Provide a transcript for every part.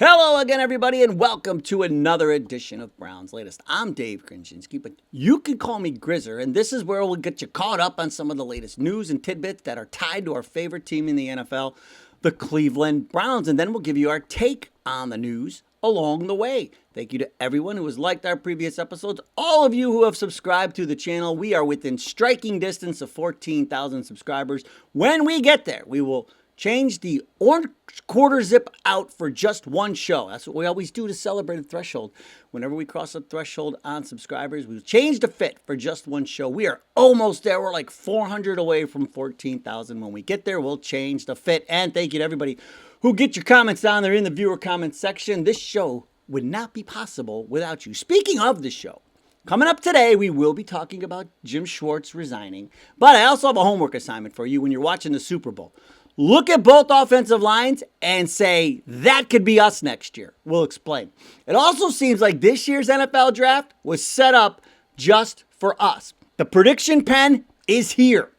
Hello again, everybody, and welcome to another edition of Brown's Latest. I'm Dave Grendzynski, but you can call me Grizzer, and this is where we'll get you caught up on some of the latest news and tidbits that are tied to our favorite team in the NFL, the Cleveland Browns, and then we'll give you our take on the news along the way. Thank you to everyone who has liked our previous episodes, all of you who have subscribed to the channel. We are within striking distance of 14,000 subscribers. When we get there, we will change the orange quarter zip out for just one show. That's what we always do to celebrate a threshold. Whenever we cross a threshold on subscribers, we change the fit for just one show. We are almost there. We're like 400 away from 14,000. When we get there, we'll change the fit. And thank you to everybody who get your comments down there in the viewer comments section. This show would not be possible without you. Speaking of the show, coming up today, we will be talking about Jim Schwartz resigning. But I also have a homework assignment for you when you're watching the Super Bowl. Look at both offensive lines and say, that could be us next year. We'll explain. It also seems like this year's NFL draft was set up just for us. The prediction pen is here.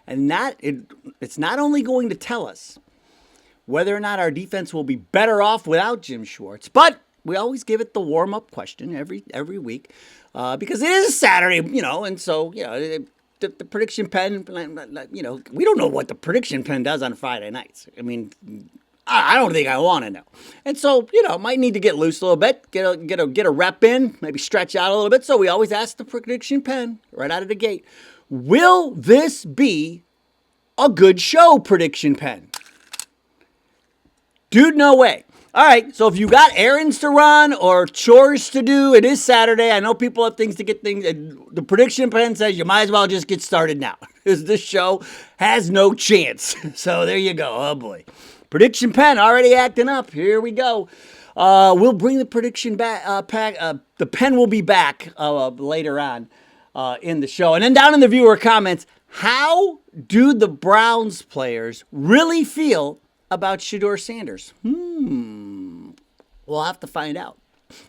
And it's not only going to tell us whether or not our defense will be better off without Jim Schwartz, but we always give it the warm-up question every week because it is a Saturday, and so, the prediction pen, we don't know what the prediction pen does on Friday nights. I mean, I don't think I want to know. And so, might need to get loose a little bit, get a rep in, maybe stretch out a little bit. So we always ask the prediction pen right out of the gate, will this be a good show, prediction pen? Dude, no way. All right, so if you got errands to run or chores to do, it is Saturday. I know people have things to get things. The prediction pen says you might as well just get started now because this show has no chance. So there you go. Oh, boy. Prediction pen already acting up. Here we go. We'll bring the prediction back. The pen will be back later on in the show. And then down in the viewer comments, how do the Browns players really feel about Shedeur Sanders? We'll have to find out.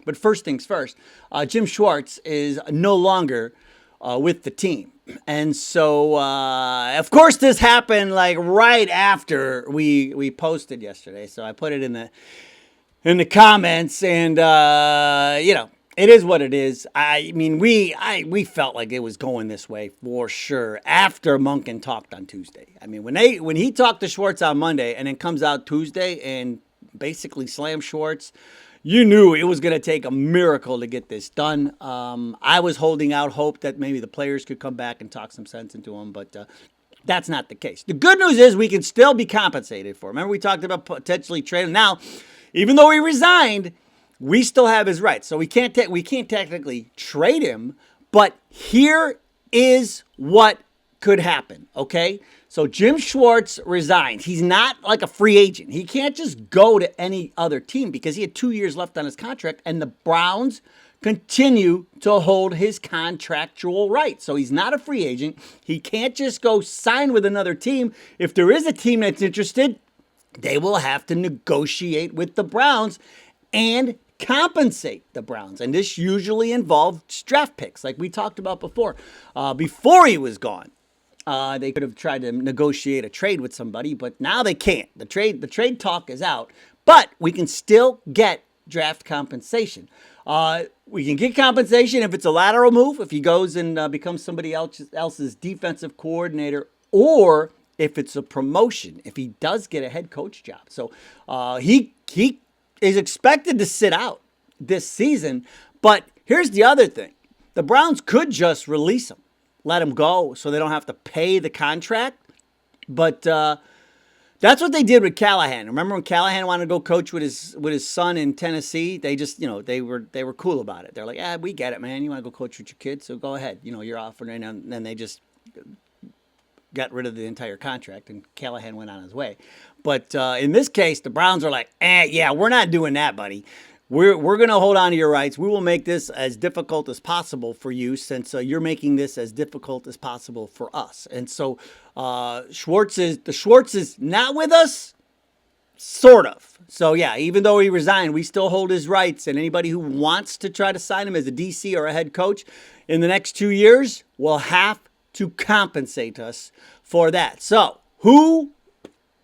But first things first, Jim Schwartz is no longer with the team. And so, of course, this happened like right after we posted yesterday. So I put it in the comments, and it is what it is. I mean, we felt like it was going this way for sure after Monken talked on Tuesday. I mean, when he talked to Schwartz on Monday and then comes out Tuesday and basically slam Schwartz, you knew it was going to take a miracle to get this done. I was holding out hope that maybe the players could come back and talk some sense into him, but that's not the case. The good news is we can still be compensated for. Remember, we talked about potentially trading. Now, even though he resigned, we still have his rights. So we can't technically trade him, but here is what could happen, okay? So Jim Schwartz resigns. He's not like a free agent. He can't just go to any other team because he had 2 years left on his contract, and the Browns continue to hold his contractual rights. So he's not a free agent. He can't just go sign with another team. If there is a team that's interested, they will have to negotiate with the Browns and compensate the Browns. And this usually involved draft picks like we talked about before. Before he was gone, they could have tried to negotiate a trade with somebody, but now they can't. The trade talk is out, but we can still get draft compensation. We can get compensation if it's a lateral move, if he goes and becomes somebody else's defensive coordinator, or if it's a promotion, if he does get a head coach job. So he is expected to sit out this season. But here's the other thing. The Browns could just release him, let him go so they don't have to pay the contract. But that's what they did with Callahan. Remember when Callahan wanted to go coach with his son in Tennessee? They just, they were cool about it. They're like, we get it, man. You want to go coach with your kids, so go ahead. You're offering. And then they just got rid of the entire contract, and Callahan went on his way. But in this case, the Browns are like, yeah, we're not doing that, buddy. We're going to hold on to your rights. We will make this as difficult as possible for you, since you're making this as difficult as possible for us. And so Schwartz is not with us, sort of. So yeah, even though he resigned, we still hold his rights. And anybody who wants to try to sign him as a DC or a head coach in the next 2 years will have to compensate us for that. So who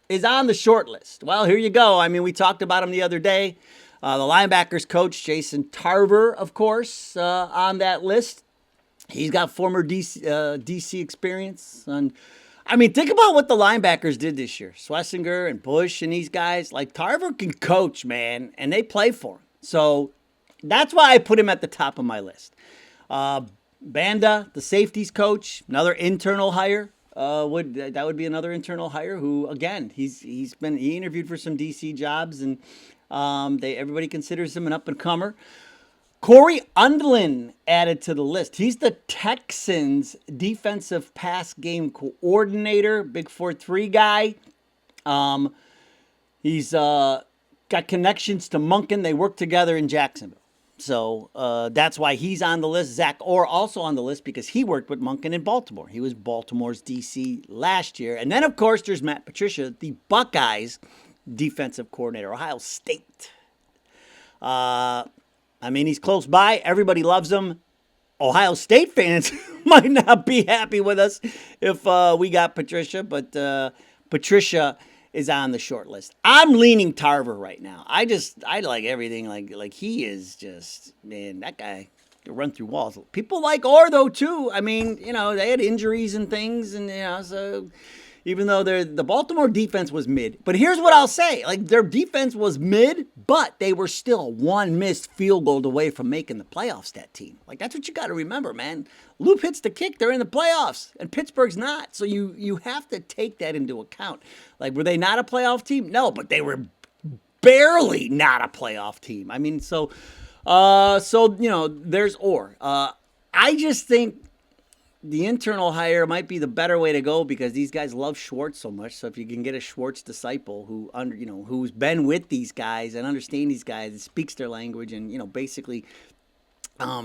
is on the short list. Well, here you go. I mean, we talked about him the other day. The linebackers coach, Jason Tarver, of course, on that list. He's got former DC experience. And I mean, think about what the linebackers did this year. Schlesinger and Bush and these guys. Like, Tarver can coach, man, and they play for him. So that's why I put him at the top of my list. Banda, the safeties coach, another internal hire. That would be another internal hire who, again, he interviewed for some DC jobs, and everybody considers him an up-and-comer. Corey Undlin added to the list. He's the Texans' defensive pass game coordinator, big 4-3 guy. He's got connections to Monken. They work together in Jacksonville. So that's why he's on the list. Zach Orr also on the list because he worked with Monken in Baltimore. He was Baltimore's DC last year. And then, of course, there's Matt Patricia, the Buckeyes defensive coordinator, Ohio State. I mean, he's close by. Everybody loves him. Ohio State fans might not be happy with us if we got Patricia, but Patricia is on the short list. I'm leaning Tarver right now. I like everything. Like he is just, man, that guy can run through walls. People like Orr, though, too. I mean, they had injuries and things, and, so even though the Baltimore defense was mid. But here's what I'll say. Like, their defense was mid, but they were still one missed field goal away from making the playoffs, that team. Like, that's what you got to remember, man. Loop hits the kick, they're in the playoffs, and Pittsburgh's not. So you have to take that into account. Like, were they not a playoff team? No, but they were barely not a playoff team. I mean, so there's Orr. I just think the internal hire might be the better way to go because these guys love Schwartz so much. So if you can get a Schwartz disciple who's been with these guys and understands these guys and speaks their language and basically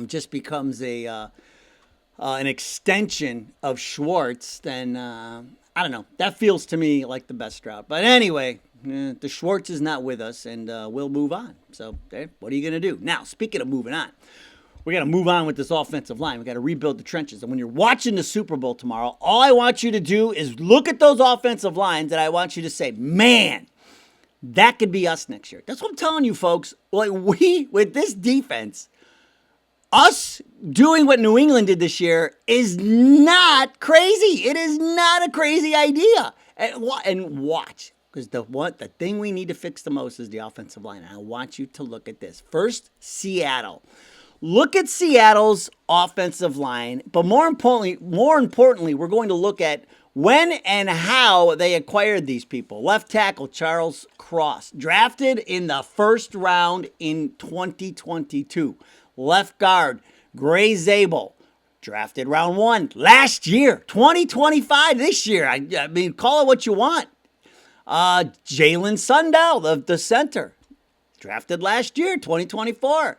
just becomes an extension of Schwartz, then I don't know. That feels to me like the best route. But anyway, the Schwartz is not with us, and we'll move on. So what are you going to do? Now, speaking of moving on, we got to move on with this offensive line. We got to rebuild the trenches. And when you're watching the Super Bowl tomorrow, all I want you to do is look at those offensive lines, and I want you to say, man, that could be us next year. That's what I'm telling you, folks. Like, with this defense, us doing what New England did this year is not crazy. It is not a crazy idea. And watch, because the thing we need to fix the most is the offensive line. And I want you to look at this. First, Seattle. Look at Seattle's offensive line, but more importantly, we're going to look at when and how they acquired these people. Left tackle, Charles Cross, drafted in the first round in 2022. Left guard, Gray Zabel, drafted round 1 last year. 2025 this year. I mean, call it what you want. Jalen Sundell, the center, drafted last year, 2024.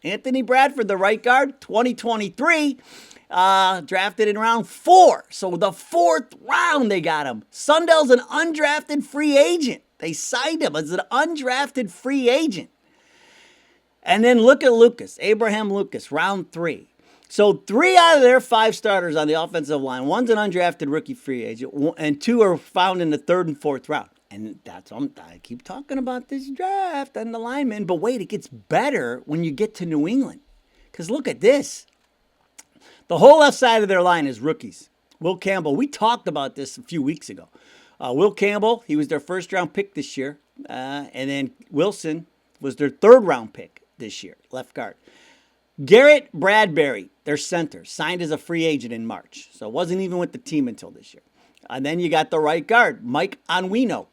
Anthony Bradford, the right guard, 2023, drafted in round 4. So the 4th round they got him. Sundell's an undrafted free agent. They signed him as an undrafted free agent. And then look at Abraham Lucas, round 3. So 3 out of their 5 starters on the offensive line, one's an undrafted rookie free agent, and 2 are found in the 3rd and 4th round. And I keep talking about this draft and the linemen, but wait, it gets better when you get to New England. Because look at this. The whole left side of their line is rookies. Will Campbell, we talked about this a few weeks ago. Will Campbell, he was their 1st round pick this year. And then Wilson was their 3rd round pick this year, left guard. Garrett Bradbury, their center, signed as a free agent in March. So wasn't even with the team until this year. And then you got the right guard, Mike Onwenu,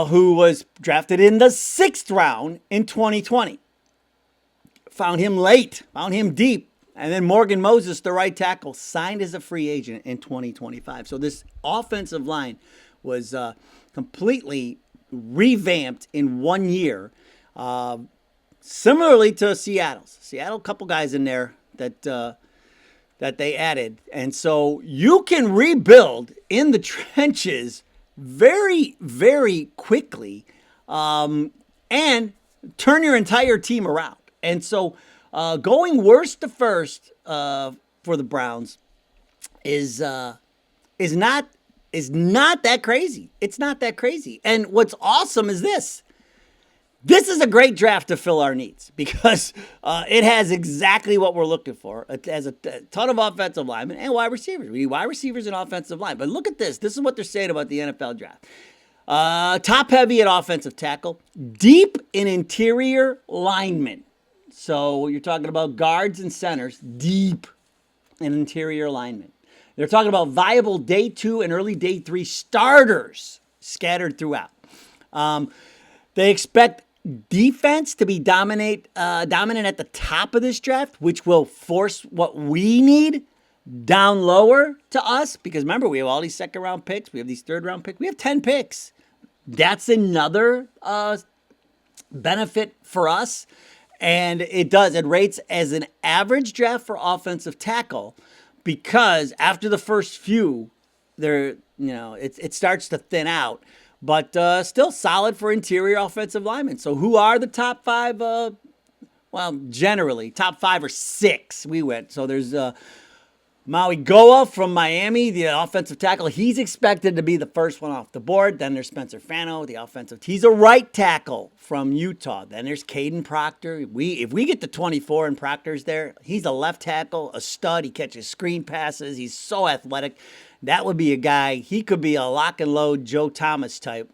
who was drafted in the 6th round in 2020. Found him late, found him deep. And then Morgan Moses, the right tackle, signed as a free agent in 2025. So this offensive line was completely revamped in 1 year. Similarly to Seattle's. Seattle, a couple guys in there that they added. And so you can rebuild in the trenches very, very quickly and turn your entire team around. And so going worst to first for the Browns is is not that crazy. It's not that crazy. And what's awesome is this. This is a great draft to fill our needs because it has exactly what we're looking for. It has a ton of offensive linemen and wide receivers. We need wide receivers and offensive line. But look at this. This is what they're saying about the NFL draft. Top heavy at offensive tackle, deep in interior linemen. So you're talking about guards and centers, deep in interior linemen. They're talking about viable day 2 and early day 3 starters scattered throughout. They expect defense to be dominant at the top of this draft, which will force what we need down lower to us. Because remember, we have all these second round picks. We have these third round picks. We have 10 picks. That's another benefit for us. And it rates as an average draft for offensive tackle because after the first few, it starts to thin out. But still solid for interior offensive linemen. So who are the top 5? Generally, top 5 or 6 we went. So there's Maui Goa from Miami, the offensive tackle. He's expected to be the first one off the board. Then there's Spencer Fano, the offensive. He's a right tackle from Utah. Then there's Caden Proctor. If we get to 24 and Proctor's there, he's a left tackle, a stud. He catches screen passes. He's so athletic. That would be a guy. He could be a lock and load Joe Thomas type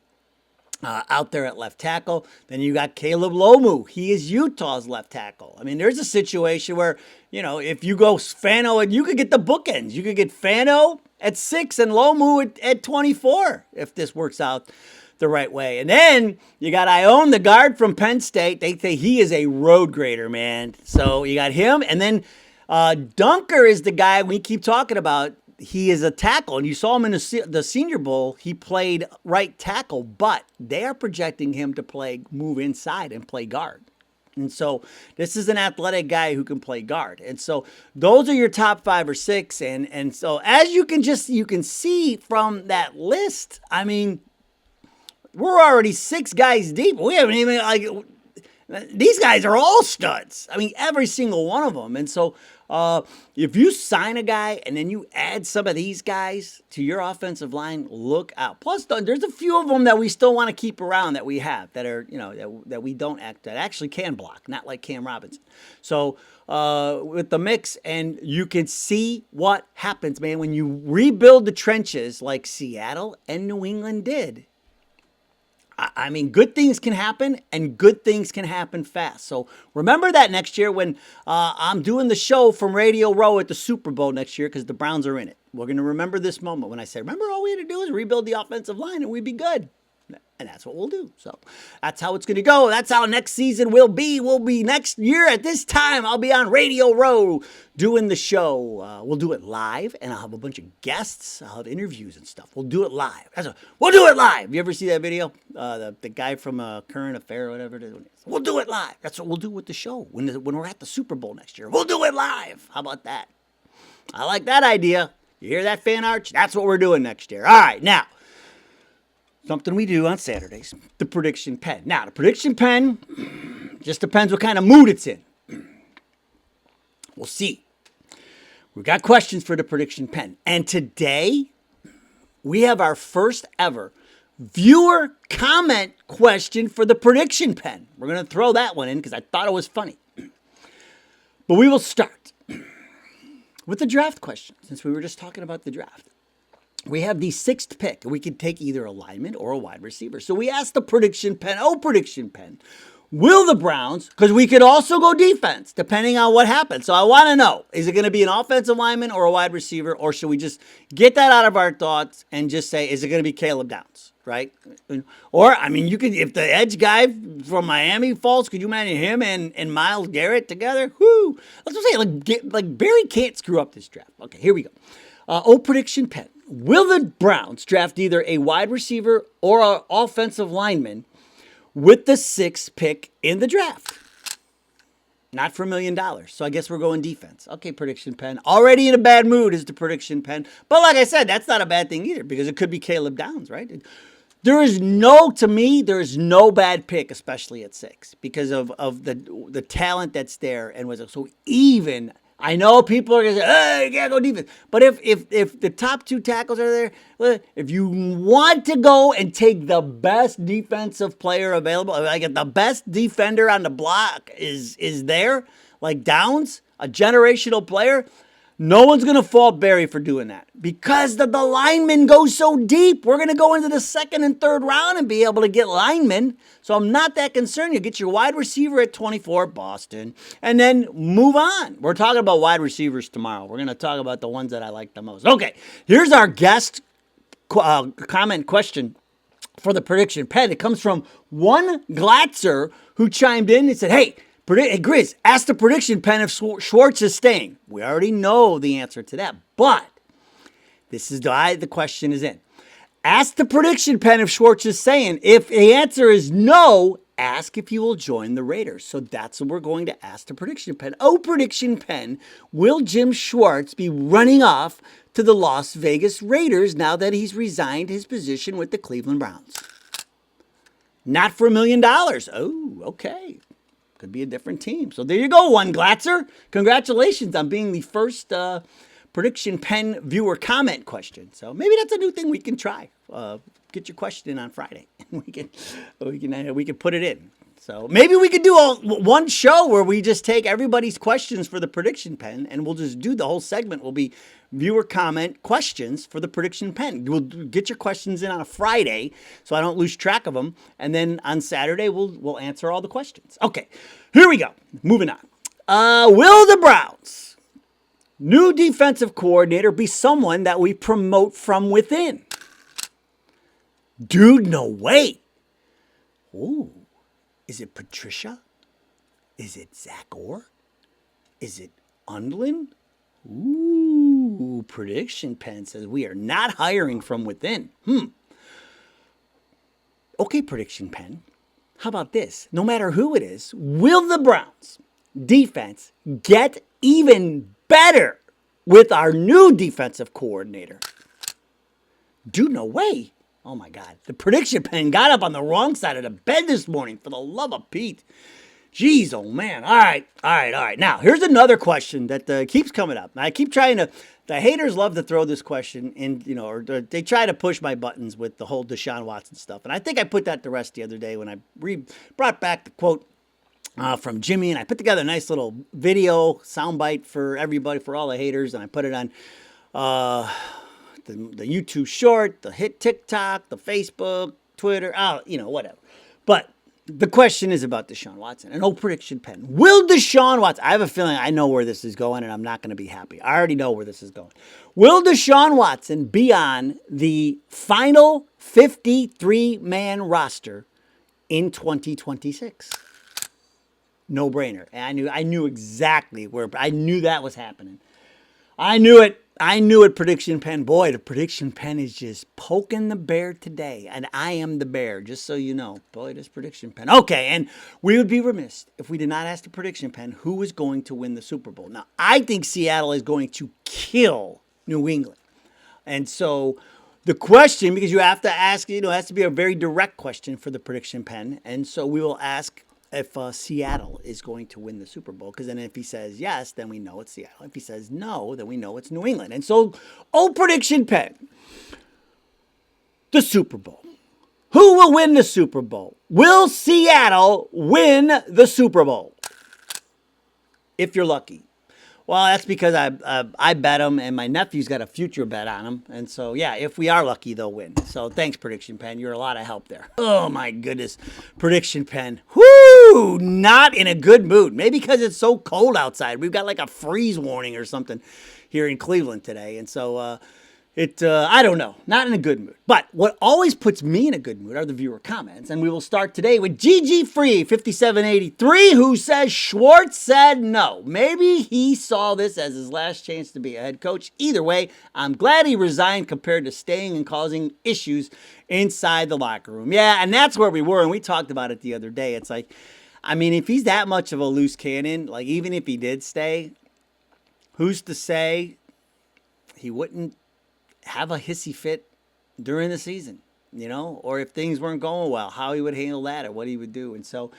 out there at left tackle. Then you got Caleb Lomu. He is Utah's left tackle. I mean, there's a situation where, if you go Fano, and you could get the bookends. You could get Fano at 6 and Lomu at 24 if this works out the right way. And then you got Ione, the guard from Penn State. They say he is a road grader, man. So you got him. And then Dunker is the guy we keep talking about. He is a tackle, and you saw him in the Senior Bowl. He played right tackle, but they are projecting him to move inside and play guard. And so this is an athletic guy who can play guard. And so those are your top 5 or 6. And so as you can see from that list, I mean, we're already 6 guys deep. We haven't even these guys are all studs. I mean, every single one of them. And so if you sign a guy and then you add some of these guys to your offensive line, look out. Plus, there's a few of them that we still want to keep around that we have that are, that we don't that actually can block, not like Cam Robinson. So with the mix, and you can see what happens, man, when you rebuild the trenches like Seattle and New England did. I mean, good things can happen, and good things can happen fast. So remember that next year when I'm doing the show from Radio Row at the Super Bowl next year, because the Browns are in it. We're going to remember this moment when I say, remember, all we had to do is rebuild the offensive line and we'd be good. And that's what we'll do. So that's how it's going to go. That's how next season will be. We'll be next year at this time. I'll be on Radio Row doing the show. We'll do it live, and I'll have a bunch of guests. I'll have interviews and stuff. We'll do it live. We'll do it live. You ever see that video? The guy from Current Affair or whatever it is. We'll do it live. That's what we'll do with the show when we're at the Super Bowl next year. We'll do it live. How about that? I like that idea. You hear that, fan arch? That's what we're doing next year. All right, now. Something we do on Saturdays, the prediction pen. Now, the prediction pen just depends what kind of mood it's in. We'll see. We've got questions for the prediction pen. And today, we have our first ever viewer comment question for the prediction pen. We're going to throw that one in because I thought it was funny. But we will start with the draft question, since we were just talking about the draft. We have the 6th pick, and we can take either a lineman or a wide receiver. So we asked the prediction pen, will the Browns, because we could also go defense, depending on what happens. So I want to know, is it going to be an offensive lineman or a wide receiver, or should we just get that out of our thoughts and just say, is it going to be Caleb Downs, right? Or, I mean, you could, if the edge guy from Miami falls, could you imagine him and Myles Garrett together? Whoo! Let's just say, like Barry can't screw up this draft. Okay, here we go. Prediction pen. Will the Browns draft either a wide receiver or an offensive lineman with the 6th pick in the draft? Not for $1 million. So I guess we're going defense. Okay, prediction pen. Already in a bad mood is the prediction pen. But like I said, that's not a bad thing either, because it could be Caleb Downs, right? To me, there is no bad pick, especially at 6, because of the talent that's there. And so even I know people are going to say, hey, you got to go defense. But if the top two tackles are there, well, if you want to go and take the best defensive player available, like if the best defender on the block is there, like Downs, a generational player, no one's going to fault Barry for doing that because the linemen go so deep. We're going to go into the second and third round and be able to get linemen. So I'm not that concerned. You get your wide receiver at 24, Boston, and then move on. We're talking about wide receivers tomorrow. We're going to talk about the ones that I like the most. Okay, here's our guest comment question for the prediction pen. It comes from one Glatzer who chimed in and said, hey, Grizz, ask the prediction pen if Schwartz is staying. We already know the answer to that, but this is the question is in. Ask the prediction pen if Schwartz is staying. If the answer is no, ask if he will join the Raiders. So that's what we're going to ask the prediction pen. Oh, prediction pen, will Jim Schwartz be running off to the Las Vegas Raiders now that he's resigned his position with the Cleveland Browns? Not for $1 million. Oh, okay. Could be a different team. So there you go, one Glatzer. Congratulations on being the first prediction pen viewer comment question. So maybe that's a new thing we can try. Get your question in on Friday. we can put it in. So maybe we could do one show where we just take everybody's questions for the prediction pen, and we'll just do the whole segment will be viewer comment questions for the prediction pen. We'll get your questions in on a Friday so I don't lose track of them. And then on Saturday, we'll answer all the questions. Okay, here we go. Moving on. Will the Browns' new defensive coordinator be someone that we promote from within? Dude, no way. Ooh. Is it Patricia? Is it Zach Orr? Is it Undlin? Ooh, prediction pen says we are not hiring from within. Okay, prediction pen. How about this? No matter who it is, will the Browns defense get even better with our new defensive coordinator? Dude, no way. Oh, my God. The prediction pen got up on the wrong side of the bed this morning, for the love of Pete. Jeez, oh, man. All right. Now, here's another question that keeps coming up. I keep trying to – the haters love to throw this question in, or they try to push my buttons with the whole Deshaun Watson stuff. And I think I put that to rest the other day when I brought back the quote from Jimmy, and I put together a nice little video soundbite for everybody, for all the haters, and I put it on the YouTube short, the hit TikTok, the Facebook, Twitter, whatever. But the question is about Deshaun Watson. An old prediction pen. Will Deshaun Watson, I have a feeling I know where this is going, and I'm not going to be happy. I already know where this is going. Will Deshaun Watson be on the final 53-man roster in 2026? No brainer. And I knew exactly where, I knew that was happening. I knew it, prediction pen. Boy, the prediction pen is just poking the bear today. And I am the bear, just so you know. Boy, this prediction pen. Okay, and we would be remiss if we did not ask the prediction pen who is going to win the Super Bowl. Now, I think Seattle is going to kill New England. And so the question, because you have to ask, it has to be a very direct question for the prediction pen. And so we will ask if Seattle is going to win the Super Bowl, because then if he says yes, then we know it's Seattle. If he says no, then we know it's New England. And so, prediction pen, the Super Bowl. Who will win the Super Bowl? Will Seattle win the Super Bowl? If you're lucky. Well, that's because I bet them, and my nephew's got a future bet on them. And so, yeah, if we are lucky, they'll win. So thanks, prediction pen. You're a lot of help there. Oh, my goodness. Prediction pen. Whoo! Not in a good mood. Maybe because it's so cold outside. We've got like a freeze warning or something here in Cleveland today. And so I don't know. Not in a good mood. But what always puts me in a good mood are the viewer comments. And we will start today with GG Free 5783, who says Schwartz said no. Maybe he saw this as his last chance to be a head coach. Either way, I'm glad he resigned compared to staying and causing issues inside the locker room. Yeah, and that's where we were. And we talked about it the other day. It's like, I mean, if he's that much of a loose cannon, like even if he did stay, who's to say he wouldn't have a hissy fit during the season, or if things weren't going well, how he would handle that or what he would do. And so,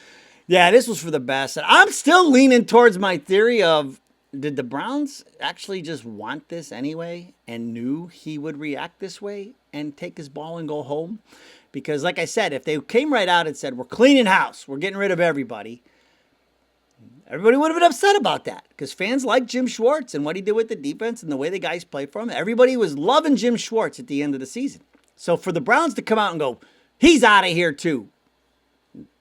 yeah, this was for the best. And I'm still leaning towards my theory of did the Browns actually just want this anyway and knew he would react this way and take his ball and go home? Because like I said, if they came right out and said, we're cleaning house, we're getting rid of everybody, everybody would have been upset about that because fans like Jim Schwartz and what he did with the defense and the way the guys played for him. Everybody was loving Jim Schwartz at the end of the season. So for the Browns to come out and go, he's out of here too,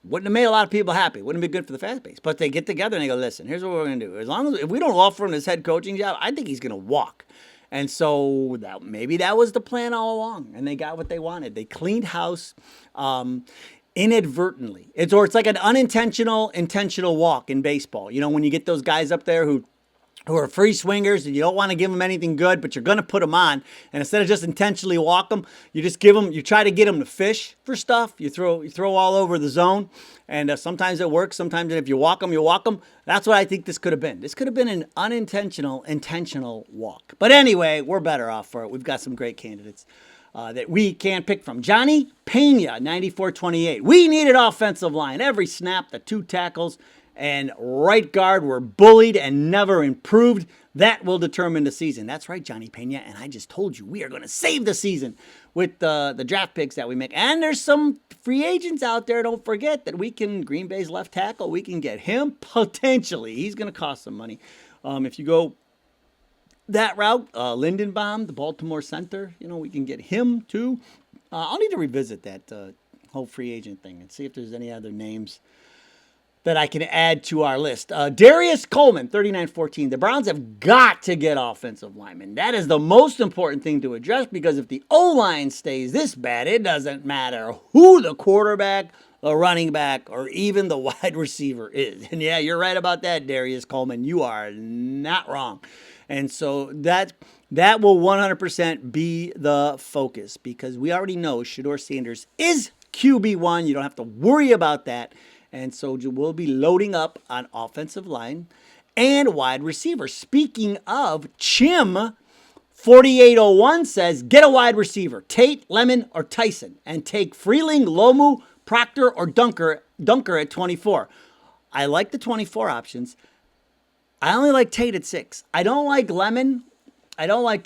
wouldn't have made a lot of people happy. Wouldn't have been good for the fan base. But they get together and they go, listen, here's what we're going to do. As long as if we don't offer him this head coaching job, I think he's going to walk. And so maybe that was the plan all along. And they got what they wanted. They cleaned house inadvertently. It's like an intentional walk in baseball. You know, when you get those guys up there who are free swingers and you don't want to give them anything good, but you're going to put them on. And instead of just intentionally walk them, you try to get them to fish for stuff. You throw all over the zone. And sometimes it works. Sometimes if you walk them, you walk them. That's what I think this could have been. This could have been an intentional walk. But anyway, we're better off for it. We've got some great candidates that we can pick from. Johnny Pena, 94-28. We needed offensive line. Every snap, the 2 tackles, and right guard were bullied and never improved. That will determine the season. That's right, Johnny Pena. And I just told you we are going to save the season with the draft picks that we make. And there's some free agents out there. Don't forget that Green Bay's left tackle, we can get him potentially. He's going to cost some money. If you go that route, Lindenbaum, the Baltimore center, we can get him too. I'll need to revisit that whole free agent thing and see if there's any other names that I can add to our list. Darius Coleman, 39-14. The Browns have got to get offensive linemen. That is the most important thing to address because if the O-line stays this bad, it doesn't matter who the quarterback, the running back, or even the wide receiver is. And yeah, you're right about that, Darius Coleman. You are not wrong. And so that will 100% be the focus because we already know Shedeur Sanders is QB1. You don't have to worry about that. And so we'll be loading up on offensive line and wide receiver. Speaking of, Chim 4801 says, get a wide receiver, Tate, Lemon, or Tyson, and take Freeling, Lomu, Proctor, or Dunker at 24. I like the 24 options. I only like Tate at 6. I don't like Lemon. I don't like,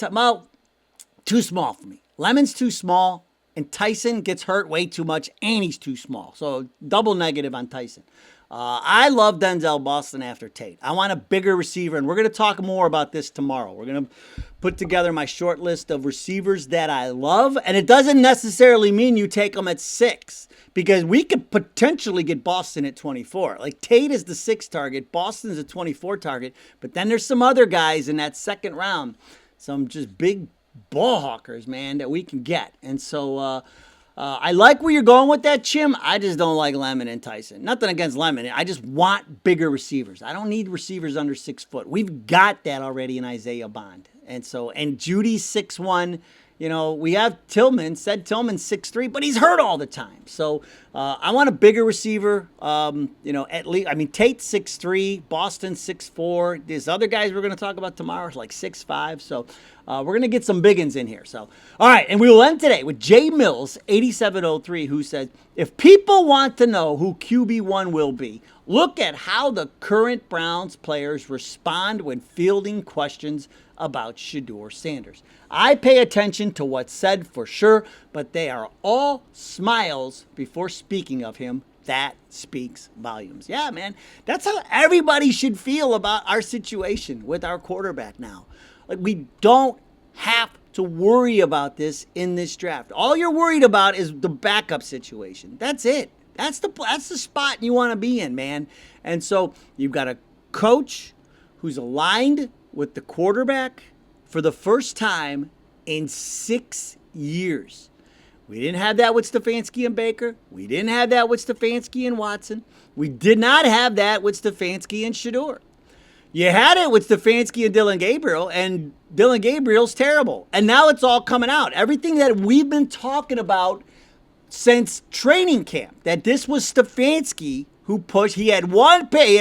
too small for me. Lemon's too small. And Tyson gets hurt way too much, and he's too small. So double negative on Tyson. I love Denzel Boston after Tate. I want a bigger receiver, and we're going to talk more about this tomorrow. We're going to put together my short list of receivers that I love, and it doesn't necessarily mean you take them at 6 because we could potentially get Boston at 24. Like Tate is the 6 target, Boston's a 24 target, but then there's some other guys in that second round, some just big ball hawkers, man, that we can get. And so I like where you're going with that, Chim. I just don't like Lemon and Tyson. Nothing against Lemon. I just want bigger receivers. I don't need receivers under 6 foot. We've got that already in Isaiah Bond. And Judy's 6'1". We have Tillman, 6'3", but he's hurt all the time. So I want a bigger receiver. At least, Tate's 6'3", Boston 6'4". These other guys we're going to talk about tomorrow are like 6'5". So we're going to get some big uns in here. So, all right. And we will end today with Jay Mills, 8703, who said, if people want to know who QB1 will be, look at how the current Browns players respond when fielding questions about Shedeur Sanders. I pay attention to what's said for sure, but they are all smiles before speaking of him. That speaks volumes. Yeah, man, that's how everybody should feel about our situation with our quarterback now. Like, we don't have to worry about this in this draft. All you're worried about is the backup situation. That's it. That's the spot you want to be in, man. And so you've got a coach who's aligned with the quarterback for the first time in 6 years. We didn't have that with Stefanski and Baker. We didn't have that with Stefanski and Watson. We did not have that with Stefanski and Shedeur. You had it with Stefanski and Dylan Gabriel, and Dylan Gabriel's terrible. And now it's all coming out. Everything that we've been talking about since training camp, that this was Stefanski who pushed. He had one pick.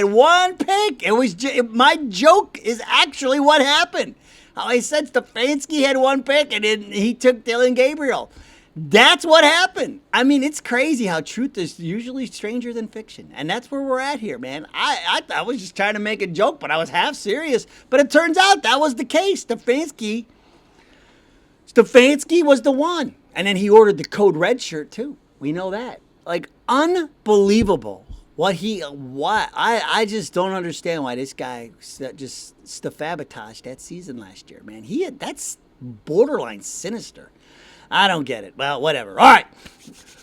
It was my joke is actually what happened. How I said Stefanski had one pick, and then he took Dylan Gabriel. That's what happened. I mean, it's crazy how truth is usually stranger than fiction. And that's where we're at here, man. I was just trying to make a joke, but I was half serious. But it turns out that was the case. Stefanski was the one. And then he ordered the code red shirt, too. We know that. Like, unbelievable. I just don't understand why this guy just sabotaged that season last year, man. That's borderline sinister. I don't get it. Well, whatever. All right.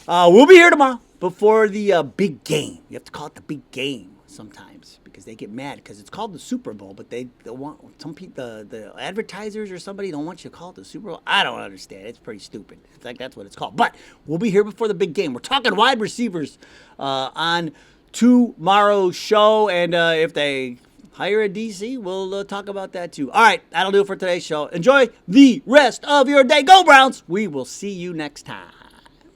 We'll be here tomorrow before the big game. You have to call it the big game sometimes because they get mad because it's called the Super Bowl, but they want some people, the advertisers or somebody don't want you to call it the Super Bowl. I don't understand. It's pretty stupid. It's like that's what it's called. But we'll be here before the big game. We're talking wide receivers on tomorrow's show, and if they hire a DC, we'll talk about that too. All right, that'll do it for today's show. Enjoy the rest of your day. Go Browns! We will see you next time.